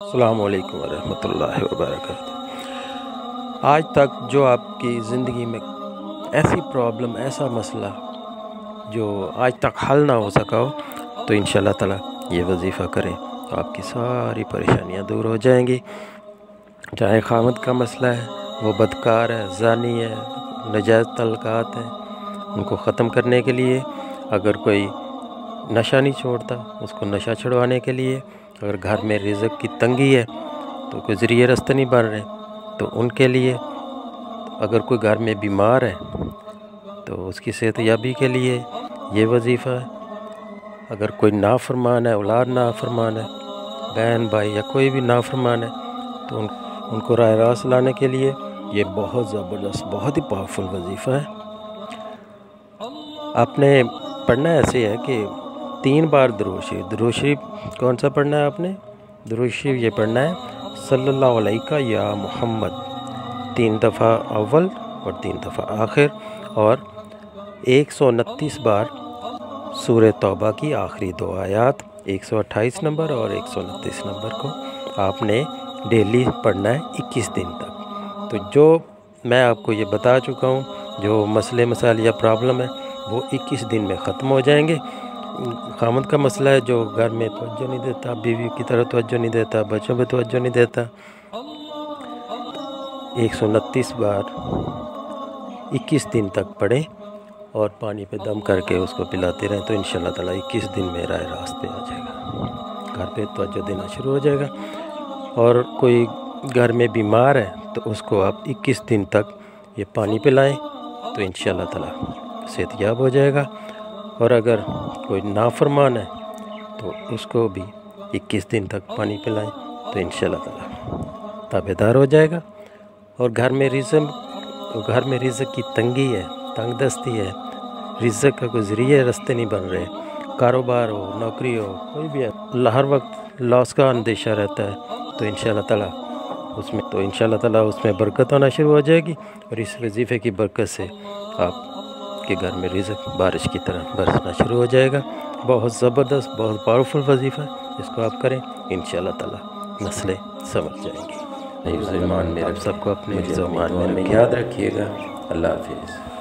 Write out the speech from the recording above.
अस्सलामु अलैकुम वरहमतुल्लाहि वबरकातुहू। आज तक जो आपकी ज़िंदगी में ऐसी प्रॉब्लम, ऐसा मसला जो आज तक हल ना हो सका हो, तो इंशाअल्लाह ताला ये वजीफ़ा करें तो आपकी सारी परेशानियां दूर हो जाएंगी। चाहे खामद का मसला है, वो बदकार है, ज़ानी है, नाजायज़ तल्क़ात हैं, उनको ख़त्म करने के लिए, अगर कोई नशा नहीं छोड़ता उसको नशा छुड़वाने के लिए, अगर घर में रिज़्क़ की तंगी है तो कोई ज़रिए रास्ते नहीं बन रहे तो उनके लिए, अगर कोई घर में बीमार है तो उसकी सेहतयाबी के लिए ये वजीफ़ा है। अगर कोई नाफरमान है, औलाद नाफरमान है, बहन भाई या कोई भी नाफरमान है, तो उनको राह रास्त लाने के लिए ये बहुत ज़बरदस्त, बहुत ही पावरफुल वजीफ़ा है। आपने पढ़ना ऐसे है कि 3 बार दुरूद शरीफ कौन सा पढ़ना है आपने? दुरूद शरीफ ये पढ़ना है सल्लल्लाहु अलैका या मोहम्मद, 3 दफ़ा अव्वल और 3 दफ़ा आखिर, और 129 बार सूरह तौबा की आखिरी 2 आयात, 128 नंबर और 129 नंबर को आपने डेली पढ़ना है 21 दिन तक। तो जो मैं आपको ये बता चुका हूँ, जो मसले मसाइल या प्रॉब्लम है वो 21 दिन में ख़त्म हो जाएंगे। खामद का मसला है जो घर में तवज्जो नहीं देता, बीवी की तरफ तवज्जो नहीं देता, बच्चों पे तवज्जो नहीं देता, 129 बार 21 दिन तक पढ़ें और पानी पे दम करके उसको पिलाते रहें तो इंशाअल्लाह ताला 21 दिन में राह रास्त पे आ जाएगा, घर पे तवज्जो देना शुरू हो जाएगा। और कोई घर में बीमार है तो उसको आप 21 दिन तक ये पानी पिलाएं तो इंशाअल्लाह ताला सेहतयाब हो जाएगा। और अगर कोई नाफरमान है तो उसको भी 21 दिन तक पानी पिलाएं तो इंशाअल्लाह ताला ताबेदार हो जाएगा। और घर में रिज़्क़ की तंगी है, तंगदस्ती है, रिज़्क़ का कोई ज़रिए रास्ते नहीं बन रहे, कारोबार हो, नौकरी हो, कोई भी है, हर वक्त लॉस का अंदेशा रहता है, तो इंशाअल्लाह ताला उसमें बरकत आना शुरू हो जाएगी। और इस वजीफ़े की बरकत से आपके घर में रिज़्क़ बारिश की तरह बरसना शुरू हो जाएगा। बहुत ज़बरदस्त, बहुत पावरफुल वजीफ़ा है, इसको आप करें, इंशाअल्लाह ताला मसले समझ जाएंगे। आप सबको अपने ईमान में याद रखिएगा। अल्लाह हाफ़िज़।